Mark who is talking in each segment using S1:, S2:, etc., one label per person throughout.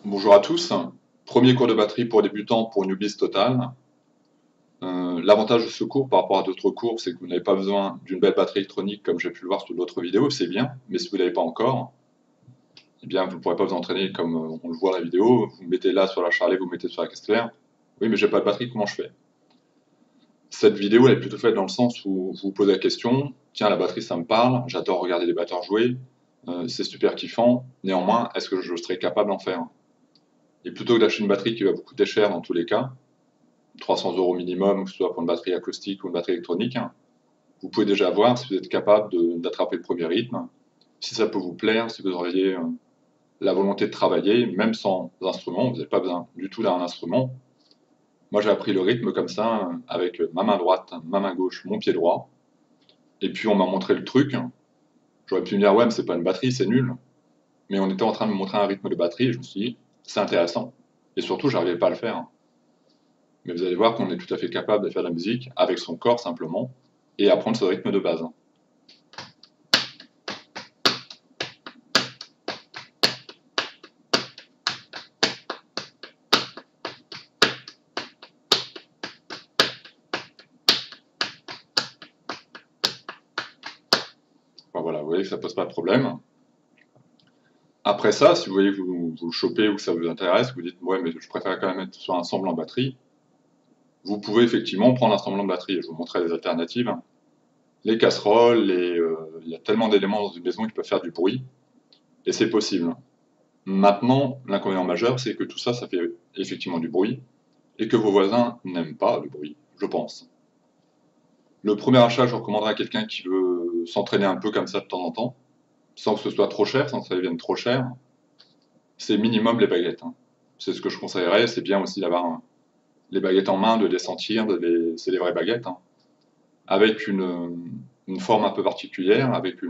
S1: Bonjour à tous. Premier cours de batterie pour débutants pour Newbies Total. L'avantage de ce cours par rapport à d'autres cours, c'est que vous n'avez pas besoin d'une belle batterie électronique comme j'ai pu le voir sur d'autres vidéos, c'est bien, mais si vous ne l'avez pas encore, eh bien vous ne pourrez pas vous entraîner comme on le voit dans la vidéo. Vous mettez là sur la charlet, vous mettez sur la caisse claire. Oui, mais j'ai pas de batterie, comment je fais? Cette vidéo elle est plutôt faite dans le sens où vous vous posez la question, tiens, la batterie ça me parle, j'adore regarder les batteurs jouer, c'est super kiffant, néanmoins, est-ce que je serais capable d'en faire? Et plutôt que d'acheter une batterie qui va vous coûter cher dans tous les cas, 300 € minimum, que ce soit pour une batterie acoustique ou une batterie électronique, vous pouvez déjà voir si vous êtes capable d'attraper le premier rythme, si ça peut vous plaire, si vous auriez la volonté de travailler, même sans instrument, vous n'avez pas besoin du tout d'un instrument. Moi j'ai appris le rythme comme ça, avec ma main droite, ma main gauche, mon pied droit, et puis on m'a montré le truc. J'aurais pu me dire, ouais, mais c'est pas une batterie, c'est nul. Mais on était en train de me montrer un rythme de batterie, et je me suis dit, c'est intéressant. Et surtout, j'arrivais pas à le faire. Mais vous allez voir qu'on est tout à fait capable de faire de la musique avec son corps simplement et apprendre ce rythme de base. Enfin, voilà, vous voyez que ça pose pas de problème. Après ça, si vous voyez que vous le chopez ou que ça vous intéresse, vous dites ouais mais je préfère quand même être sur un semblant batterie, vous pouvez effectivement prendre un semblant de batterie. Je vous montrerai des alternatives. Les casseroles, il y a tellement d'éléments dans une maison qui peuvent faire du bruit, et c'est possible. Maintenant, l'inconvénient majeur, c'est que tout ça, ça fait effectivement du bruit, et que vos voisins n'aiment pas le bruit, je pense. Le premier achat, je recommanderais à quelqu'un qui veut s'entraîner un peu comme ça de temps en temps, sans que ce soit trop cher, sans que ça devienne trop cher, c'est minimum les baguettes. C'est ce que je conseillerais, c'est bien aussi d'avoir les baguettes en main, de les sentir, c'est des vraies baguettes, avec une forme un peu particulière, avec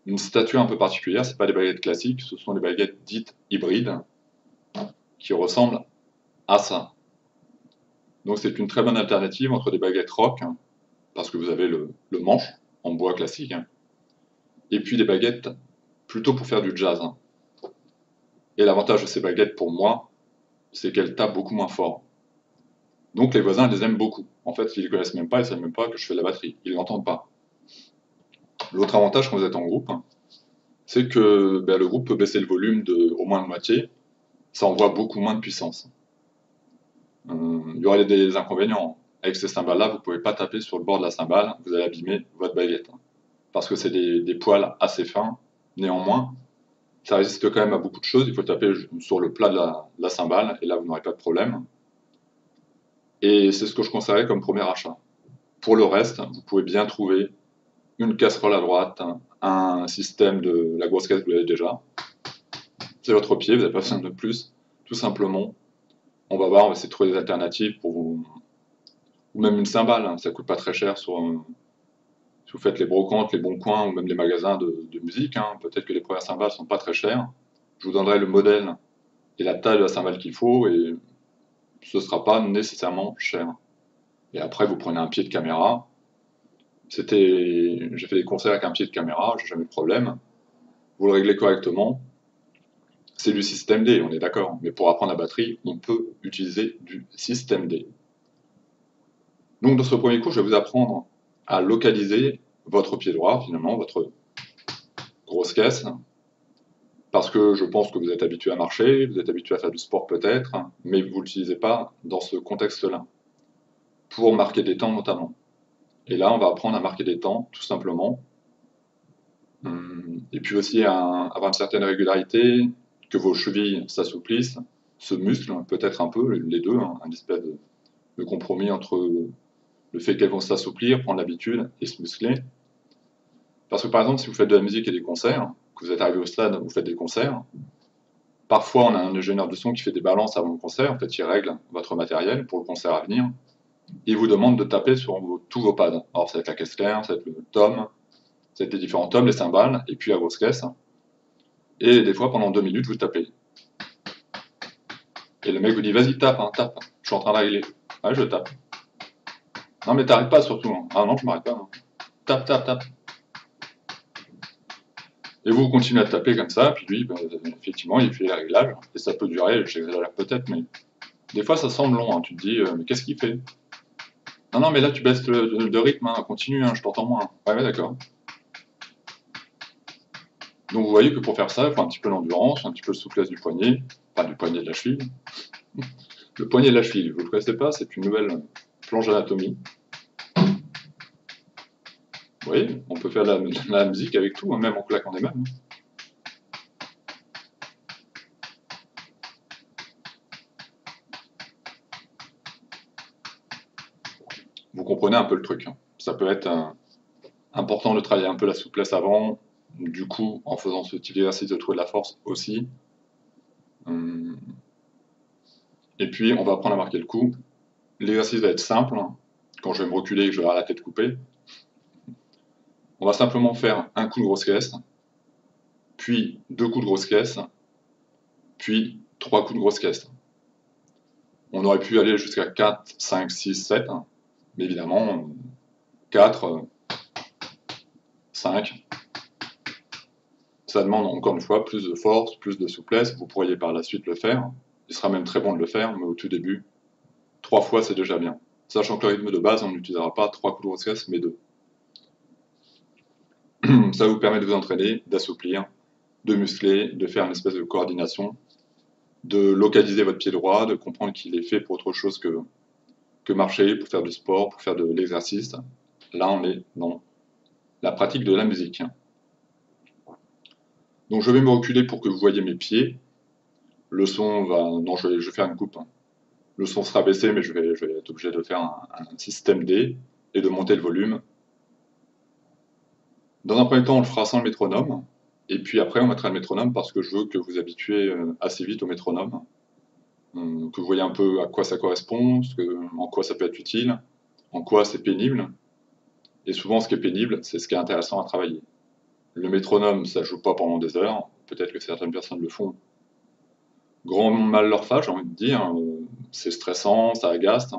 S1: une stature un peu particulière, c'est pas des baguettes classiques, ce sont des baguettes dites hybrides, qui ressemblent à ça. Donc c'est une très bonne alternative entre des baguettes rock, parce que vous avez le manche en bois classique, et puis des baguettes plutôt pour faire du jazz. Et l'avantage de ces baguettes pour moi, c'est qu'elles tapent beaucoup moins fort. Donc les voisins les aiment beaucoup. En fait, ils ne connaissent même pas, ils ne savent même pas que je fais de la batterie. Ils ne l'entendent pas. L'autre avantage quand vous êtes en groupe, c'est que le groupe peut baisser le volume au moins de moitié. Ça envoie beaucoup moins de puissance. Il y aurait des inconvénients. Avec ces cymbales-là, vous ne pouvez pas taper sur le bord de la cymbale, vous allez abîmer votre baguette. Parce que c'est des poils assez fins. Néanmoins, ça résiste quand même à beaucoup de choses. Il faut taper sur le plat de la cymbale, et là, vous n'aurez pas de problème. Et c'est ce que je conseillerais comme premier achat. Pour le reste, vous pouvez bien trouver une casserole à droite, un système de la grosse caisse, vous l'avez déjà. C'est votre pied, vous n'avez pas besoin de plus. Tout simplement, on va voir, on va essayer de trouver des alternatives pour vous. Ou même une cymbale, ça coûte pas très cher si vous faites les brocantes, les bons coins ou même les magasins de musique. Peut-être que les premières cymbales sont pas très chères. Je vous donnerai le modèle et la taille de la cymbale qu'il faut et ce ne sera pas nécessairement cher. Et après, vous prenez un pied de caméra. J'ai fait des concerts avec un pied de caméra, j'ai jamais eu de problème. Vous le réglez correctement. C'est du système D, on est d'accord. Mais pour apprendre la batterie, on peut utiliser du système D. Donc dans ce premier cours, je vais vous apprendre à localiser votre pied droit, finalement, votre grosse caisse. Parce que je pense que vous êtes habitué à marcher, vous êtes habitué à faire du sport peut-être, mais vous ne l'utilisez pas dans ce contexte-là. Pour marquer des temps notamment. Et là, on va apprendre à marquer des temps, tout simplement. Et puis aussi avoir une certaine régularité, que vos chevilles s'assouplissent, se musclent peut-être un peu, les deux, un espèce de compromis entre le fait qu'elles vont s'assouplir, prendre l'habitude et se muscler. Parce que par exemple, si vous faites de la musique et des concerts, que vous êtes arrivé au stade où vous faites des concerts, parfois on a un ingénieur de son qui fait des balances avant le concert, en fait il règle votre matériel pour le concert à venir, il vous demande de taper sur tous vos pads. Alors ça va être la caisse claire, ça va être le tom, ça va être les différents toms, les cymbales, et puis la grosse caisse. Et des fois, pendant 2 minutes, vous tapez. Et le mec vous dit, vas-y, tape, tape. Je suis en train de régler. Ouais, je tape. Non, mais t'arrêtes pas surtout. Ah non, je m'arrête pas. Tape, tape, tape. Et vous continuez à taper comme ça, puis lui, bah, effectivement, il fait les réglages, et ça peut durer, j'exagère peut-être, mais des fois ça semble long, hein. Tu te dis, mais qu'est-ce qu'il fait? Non, non, mais là tu baisses de rythme, hein. Continue, hein, je t'entends moins. Ouais, ouais, d'accord. Donc vous voyez que pour faire ça, il faut un petit peu d'endurance, un petit peu de souplesse du poignet, enfin du poignet de la cheville. Le poignet de la cheville, vous ne le connaissez pas, c'est une nouvelle planche d'anatomie. Vous voyez, on peut faire de la musique avec tout, hein, même en claquant des mains. Vous comprenez un peu le truc, hein. Ça peut être important de travailler un peu la souplesse avant, du coup, en faisant ce type d'exercice, de trouver de la force aussi. Et puis, on va apprendre à marquer le coup. L'exercice va être simple. Quand je vais me reculer et que je vais avoir la tête coupée, on va simplement faire un coup de grosse caisse, puis 2 coups de grosse caisse, puis 3 coups de grosse caisse. On aurait pu aller jusqu'à 4, 5, 6, 7, mais évidemment, 4, 5, ça demande encore une fois plus de force, plus de souplesse. Vous pourriez par la suite le faire. Il sera même très bon de le faire, mais au tout début, 3 fois c'est déjà bien. Sachant que le rythme de base, on n'utilisera pas 3 coups de grosse caisse, mais 2. Ça vous permet de vous entraîner, d'assouplir, de muscler, de faire une espèce de coordination, de localiser votre pied droit, de comprendre qu'il est fait pour autre chose que marcher, pour faire du sport, pour faire de l'exercice. Là, on est dans la pratique de la musique. Donc je vais me reculer pour que vous voyez mes pieds. Le son va... Non, je vais faire une coupe. Le son sera baissé, mais je vais être obligé de faire un système D et de monter le volume. Dans un premier temps, on le fera sans le métronome. Et puis après, on mettra le métronome parce que je veux que vous habituez assez vite au métronome. Que vous voyez un peu à quoi ça correspond, en quoi ça peut être utile, en quoi c'est pénible. Et souvent, ce qui est pénible, c'est ce qui est intéressant à travailler. Le métronome, ça ne joue pas pendant des heures. Peut-être que certaines personnes le font. Grand mal leur fasse, j'ai envie de dire. C'est stressant, ça agace.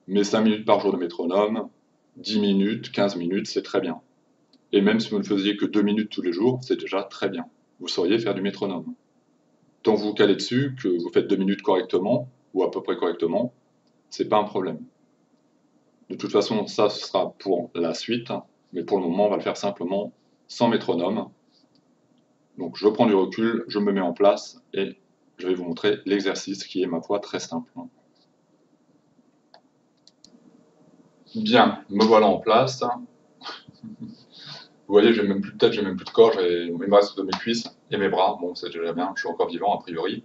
S1: Mais 5 minutes par jour de métronome, 10 minutes, 15 minutes, c'est très bien. Et même si vous ne faisiez que 2 minutes tous les jours, c'est déjà très bien. Vous sauriez faire du métronome. Tant que vous vous calez dessus, que vous faites 2 minutes correctement, ou à peu près correctement, c'est pas un problème. De toute façon, ça ce sera pour la suite, mais pour le moment, on va le faire simplement sans métronome. Donc je prends du recul, je me mets en place et je vais vous montrer l'exercice qui est, ma foi, très simple. Bien, me voilà en place. Vous voyez, j'ai même plus de tête, j'ai même plus de corps, il me reste de mes cuisses et mes bras. Bon, c'est déjà bien, je suis encore vivant a priori.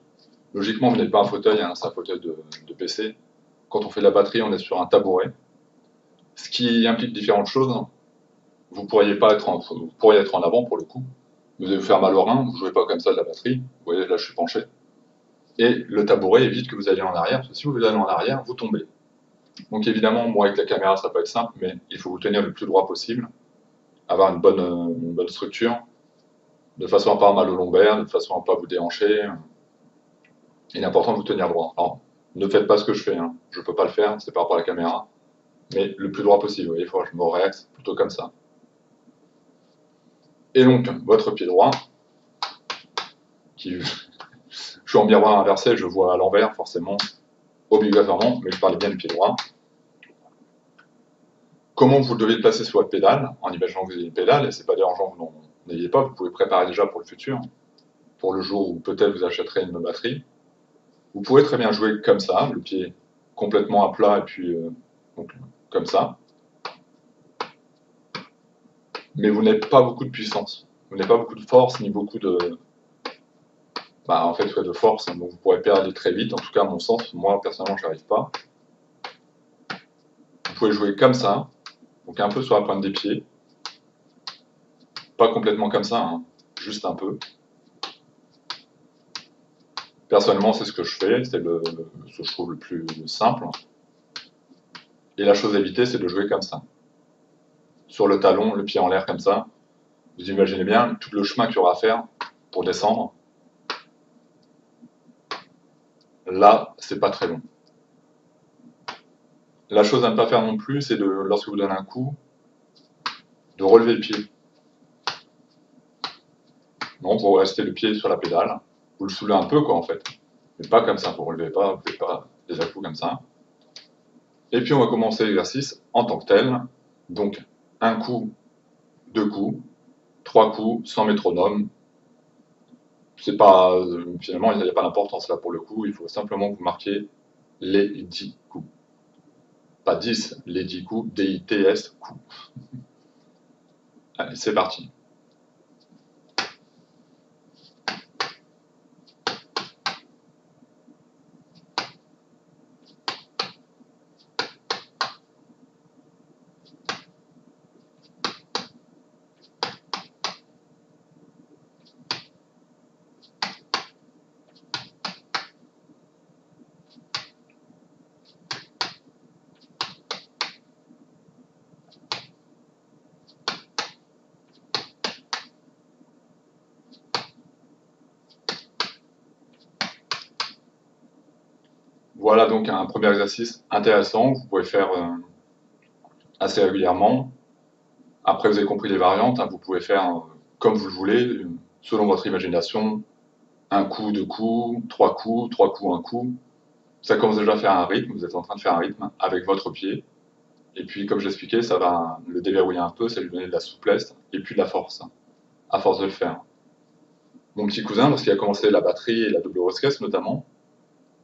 S1: Logiquement, vous n'êtes pas un fauteuil, hein, c'est un fauteuil de PC. Quand on fait de la batterie, on est sur un tabouret. Ce qui implique différentes choses. Vous pourriez être en avant pour le coup. Vous allez vous faire mal au rein, vous ne jouez pas comme ça de la batterie. Vous voyez, là je suis penché. Et le tabouret évite que vous alliez en arrière, parce que si vous allez en arrière, vous tombez. Donc évidemment, moi avec la caméra, ça peut être simple, mais il faut vous tenir le plus droit possible, avoir une bonne structure, de façon à ne pas avoir mal au lombaire, de façon à ne pas vous déhancher. Il est important de vous tenir droit. Alors, ne faites pas ce que je fais, hein. Je ne peux pas le faire, c'est par rapport à la caméra, mais le plus droit possible. Vous voyez, il faut que je me réaxe plutôt comme ça. Et donc, votre pied droit, je suis en miroir inversé, je vois à l'envers forcément, obligatoirement, mais je parlais bien du pied droit. Comment vous devez le placer sur votre pédale, en imaginant que vous avez une pédale, et c'est pas dérangeant que vous n'en ayez pas, vous pouvez préparer déjà pour le futur, pour le jour où peut-être vous achèterez une batterie. Vous pouvez très bien jouer comme ça, le pied complètement à plat, et puis donc, comme ça. Mais vous n'avez pas beaucoup de puissance, vous n'avez pas beaucoup de force, ni beaucoup de... en fait, de force, donc vous pourrez perdre très vite, en tout cas à mon sens, moi personnellement je n'y arrive pas. Vous pouvez jouer comme ça, donc un peu sur la pointe des pieds, pas complètement comme ça, hein, juste un peu. Personnellement, c'est ce que je fais, c'est ce que je trouve le plus simple. Et la chose à éviter, c'est de jouer comme ça. Sur le talon, le pied en l'air comme ça. Vous imaginez bien tout le chemin qu'il y aura à faire pour descendre. Là, c'est pas très long. La chose à ne pas faire non plus, c'est lorsque vous donnez un coup, de relever le pied. Bon, vous restez le pied sur la pédale, vous le soulevez un peu, quoi, en fait. Mais pas comme ça, vous ne relevez pas, vous ne faites pas des à-coups comme ça. Et puis on va commencer l'exercice en tant que tel. Donc, un coup, deux coups, trois coups, sans métronome. C'est pas, finalement, il n'y a pas d'importance là pour le coup, il faut simplement que vous marquiez les 10 coups. Pas 10, les 10 coups, D-I-T-S, coups. Allez, c'est parti. Voilà donc un premier exercice intéressant que vous pouvez faire assez régulièrement. Après, vous avez compris les variantes, hein, vous pouvez faire comme vous le voulez, selon votre imagination, un coup, deux coups, trois coups, un coup. Ça commence déjà à faire un rythme, vous êtes en train de faire un rythme avec votre pied. Et puis, comme je l'expliquais, ça va le déverrouiller un peu, ça va lui donner de la souplesse et puis de la force, à force de le faire. Mon petit cousin, lorsqu'il a commencé la batterie et la double rosquesse notamment,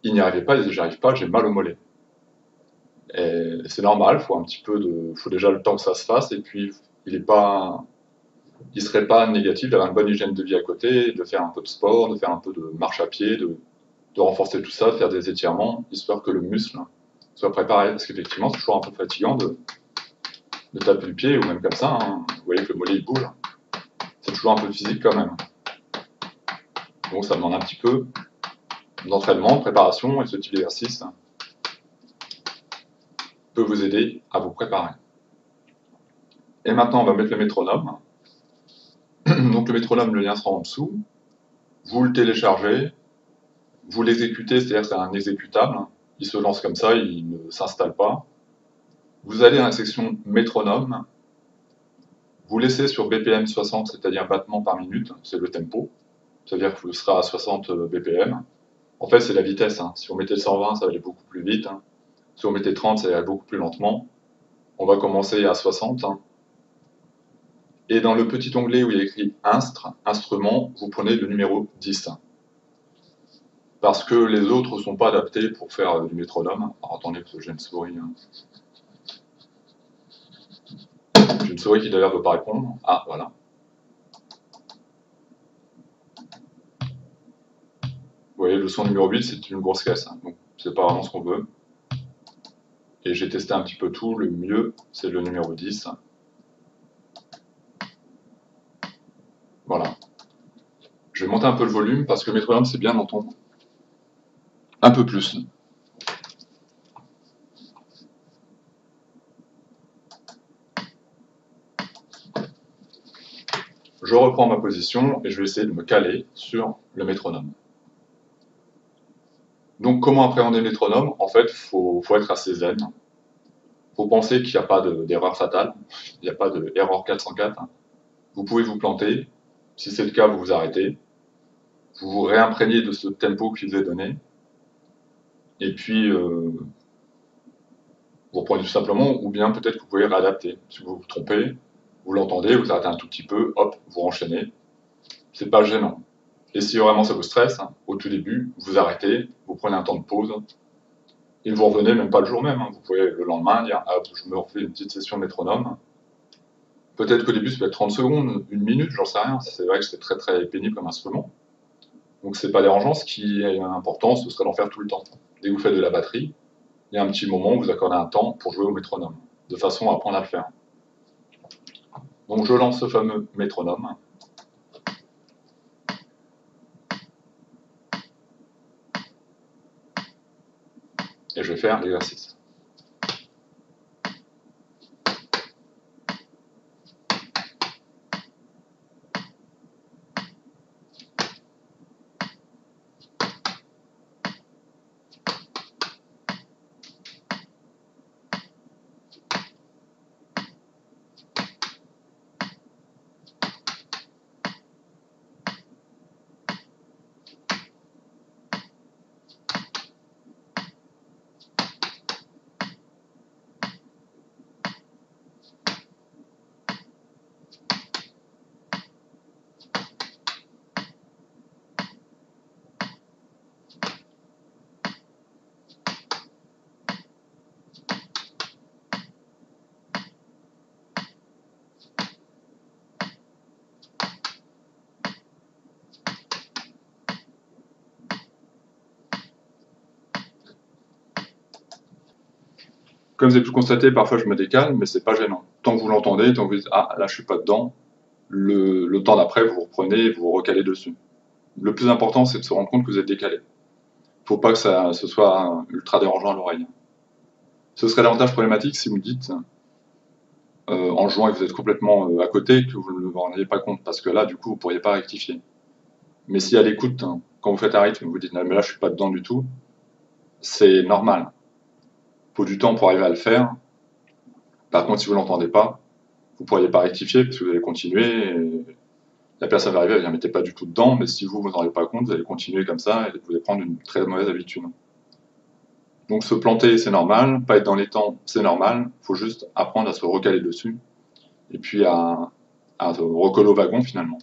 S1: il n'y arrivait pas, il disait j'arrive pas, j'ai mal au mollet. Et c'est normal, faut déjà le temps que ça se fasse, et puis il serait pas négatif d'avoir une bonne hygiène de vie à côté, de faire un peu de sport, de faire un peu de marche à pied, de renforcer tout ça, de faire des étirements, histoire que le muscle soit préparé, parce qu'effectivement c'est toujours un peu fatigant de taper le pied, ou même comme ça, hein. Vous voyez que le mollet il bouge, c'est toujours un peu physique quand même. Donc ça demande un petit peu d'entraînement, de préparation, et ce type d'exercice peut vous aider à vous préparer. Et maintenant, on va mettre le métronome. Donc le métronome, le lien sera en dessous. Vous le téléchargez, vous l'exécutez, c'est-à-dire que c'est un exécutable. Il se lance comme ça, il ne s'installe pas. Vous allez dans la section métronome, vous laissez sur BPM 60, c'est-à-dire battements par minute, c'est le tempo. C'est-à-dire que vous serez à 60 BPM. En fait, c'est la vitesse, hein. Si vous mettez 120, ça va aller beaucoup plus vite, hein. Si vous mettez 30, ça va aller beaucoup plus lentement. On va commencer à 60. Hein. Et dans le petit onglet où il y a écrit instrument, vous prenez le numéro 10. Parce que les autres ne sont pas adaptés pour faire du métronome. Alors attendez, parce que j'ai une souris. Hein. J'ai une souris qui d'ailleurs ne veut pas répondre. Ah, voilà. Vous voyez, le son numéro 8, c'est une grosse caisse. Hein. Donc, c'est pas vraiment ce qu'on veut. Et j'ai testé un petit peu tout. Le mieux, c'est le numéro 10. Voilà. Je vais monter un peu le volume parce que le métronome, c'est bien d'entendre un peu plus. Je reprends ma position et je vais essayer de me caler sur le métronome. Donc, comment appréhender le métronome? En fait, il faut être assez zen. Il faut penser qu'il n'y a pas d'erreur fatale. Il n'y a pas d'erreur 404. Vous pouvez vous planter. Si c'est le cas, vous vous arrêtez. Vous vous réimprégnez de ce tempo qu'il vous est donné. Et puis, vous reprenez tout simplement, ou bien peut-être que vous pouvez réadapter. Si vous vous trompez, vous l'entendez, vous arrêtez un tout petit peu, hop, vous enchaînez. C'est pas gênant. Et si vraiment ça vous stresse, au tout début, vous arrêtez, vous prenez un temps de pause, et vous revenez même pas le jour même. Vous pouvez le lendemain dire, ah, je me refais une petite session métronome. Peut-être qu'au début, ça peut être 30 secondes, une minute, j'en sais rien. C'est vrai que c'est très très pénible comme instrument. Donc c'est pas dérangeant. Ce qui est important, ce serait d'en faire tout le temps. Dès que vous faites de la batterie, il y a un petit moment où vous accordez un temps pour jouer au métronome, de façon à apprendre à le faire. Donc je lance ce fameux métronome. Et je vais faire l'exercice. Comme vous avez pu le constater, parfois je me décale, mais c'est pas gênant. Tant que vous l'entendez, tant que vous dites ah là je suis pas dedans, le temps d'après vous reprenez et vous vous recalez dessus. Le plus important c'est de se rendre compte que vous êtes décalé. Faut pas que ce soit ultra dérangeant à l'oreille. Ce serait davantage problématique si vous me dites en jouant et que vous êtes complètement à côté, que vous ne vous rendiez pas compte, parce que là du coup vous pourriez pas rectifier. Mais si à l'écoute, hein, quand vous faites un rythme, vous dites non mais là je suis pas dedans du tout, c'est normal. Il faut du temps pour arriver à le faire. Par contre, si vous l'entendez pas, vous ne pourriez pas rectifier parce que vous allez continuer. Et la personne va arriver, elle ne mettez pas du tout dedans, mais si vous ne vous en rendez pas compte, vous allez continuer comme ça et vous allez prendre une très mauvaise habitude. Donc se planter, c'est normal, pas être dans les temps, c'est normal. Il faut juste apprendre à se recaler dessus et puis à recoller au wagon finalement.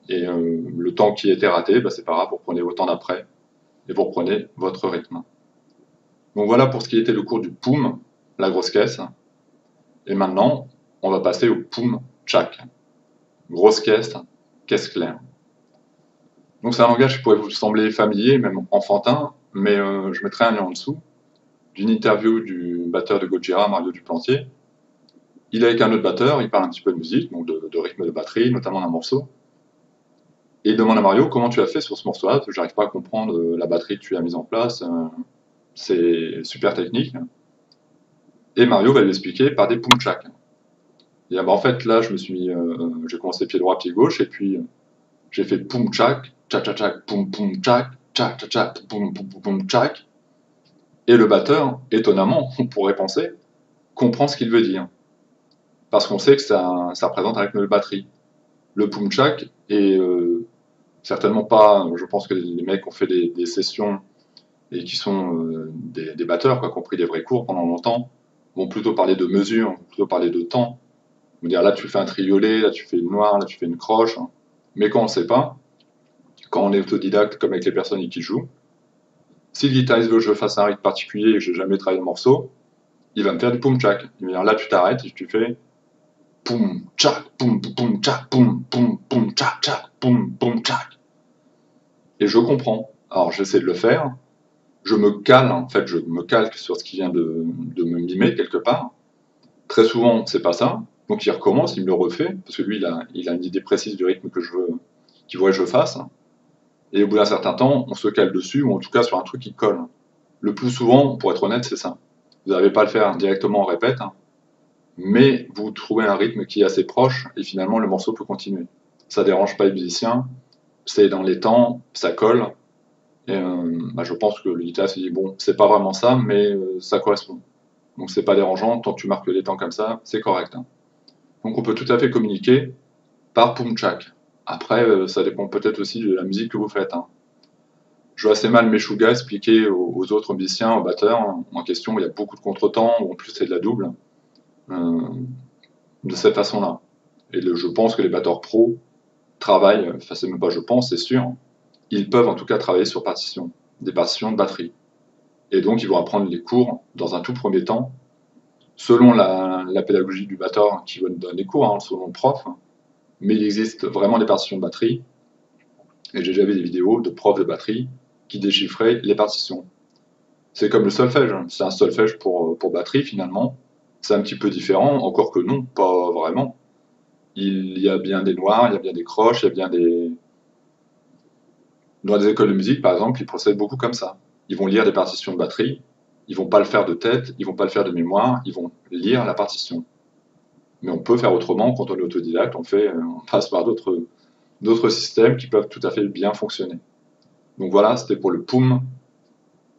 S1: Et le temps qui était raté, bah, c'est pas grave, vous reprenez vos temps d'après et vous reprenez votre rythme. Donc voilà pour ce qui était le cours du Poum, la grosse caisse. Et maintenant, on va passer au Poum Chak. Grosse caisse claire. Donc c'est un langage qui pourrait vous sembler familier, même enfantin, mais je mettrai un lien en dessous d'une interview du batteur de Gojira, Mario Duplantier. Il est avec un autre batteur, il parle un petit peu de musique, donc de rythme de batterie, notamment d'un morceau. Et il demande à Mario comment tu as fait sur ce morceau-là, parce que j'arrive pas à comprendre la batterie que tu as mise en place, c'est super technique. Et Mario va lui expliquer par des pumchak. Et en fait là j'ai commencé pied droit, pied gauche, et puis j'ai fait poum tchak, tchak tchak tchak, poum poum tchak, tchak tchak tchak, poum poum poum tchak. Et le batteur, étonnamment, on pourrait penser, comprend ce qu'il veut dire. Parce qu'on sait que ça représente un rythme de batterie. Le poum tchak est certainement pas. Je pense que les mecs qui ont fait des sessions et qui sont des batteurs, qui ont pris des vrais cours pendant longtemps, vont plutôt parler de mesure, vont plutôt parler de temps. Vont dire là tu fais un triolet, là tu fais une noire, là tu fais une croche. Mais quand on ne sait pas, quand on est autodidacte comme avec les personnes qui jouent, si le guitariste veut que je fasse un rythme particulier et que je n'ai jamais travaillé le morceau, il va me faire du poum tchak. Il va dire là tu t'arrêtes et tu fais poum tchak, poum poum tchak, poum poum poum tchak tchak, poum poum tchak. Et je comprends. Alors j'essaie de le faire. Je me cale, en fait, je me calque sur ce qui vient de me mimer quelque part. Très souvent, c'est pas ça. Donc il recommence, il me le refait, parce que lui, il a une idée précise du rythme qu'il voudrait que je fasse. Et au bout d'un certain temps, on se cale dessus, ou en tout cas sur un truc qui colle. Le plus souvent, pour être honnête, c'est ça. Vous n'avez pas à le faire directement en répète, mais vous trouvez un rythme qui est assez proche, et finalement le morceau peut continuer. Ça dérange pas les musiciens, c'est dans les temps, ça colle, et je pense que le guitariste se dit bon, c'est pas vraiment ça, mais ça correspond. Donc c'est pas dérangeant, tant que tu marques les temps comme ça, c'est correct. Donc on peut tout à fait communiquer par pumchak. Après, ça dépend peut-être aussi de la musique que vous faites. Je vois assez mal Meshuggah expliquer aux autres musiciens, aux batteurs en question, où il y a beaucoup de contretemps, ou en plus c'est de la double, de cette façon-là. Et je pense que les batteurs pros travaillent, enfin c'est même pas je pense, c'est sûr, ils peuvent en tout cas travailler sur partition, des partitions de batterie. Et donc ils vont apprendre les cours dans un tout premier temps, selon la pédagogie du batteur qui va nous donner les cours, selon le prof, mais il existe vraiment des partitions de batterie, et j'ai déjà vu des vidéos de profs de batterie qui déchiffraient les partitions. C'est comme le solfège, c'est un solfège pour batterie finalement, c'est un petit peu différent, encore que non, pas vraiment. Il y a bien des noirs, il y a bien des croches, il y a bien des... Dans des écoles de musique, par exemple, ils procèdent beaucoup comme ça. Ils vont lire des partitions de batterie, ils vont pas le faire de tête, ils vont pas le faire de mémoire, ils vont lire la partition. Mais on peut faire autrement quand on est autodidacte, on passe par d'autres systèmes qui peuvent tout à fait bien fonctionner. Donc voilà, c'était pour le Poum.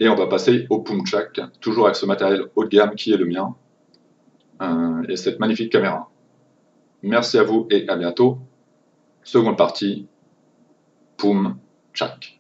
S1: Et on va passer au Pumchak, toujours avec ce matériel haut de gamme qui est le mien, et cette magnifique caméra. Merci à vous et à bientôt. Seconde partie, Pumchak.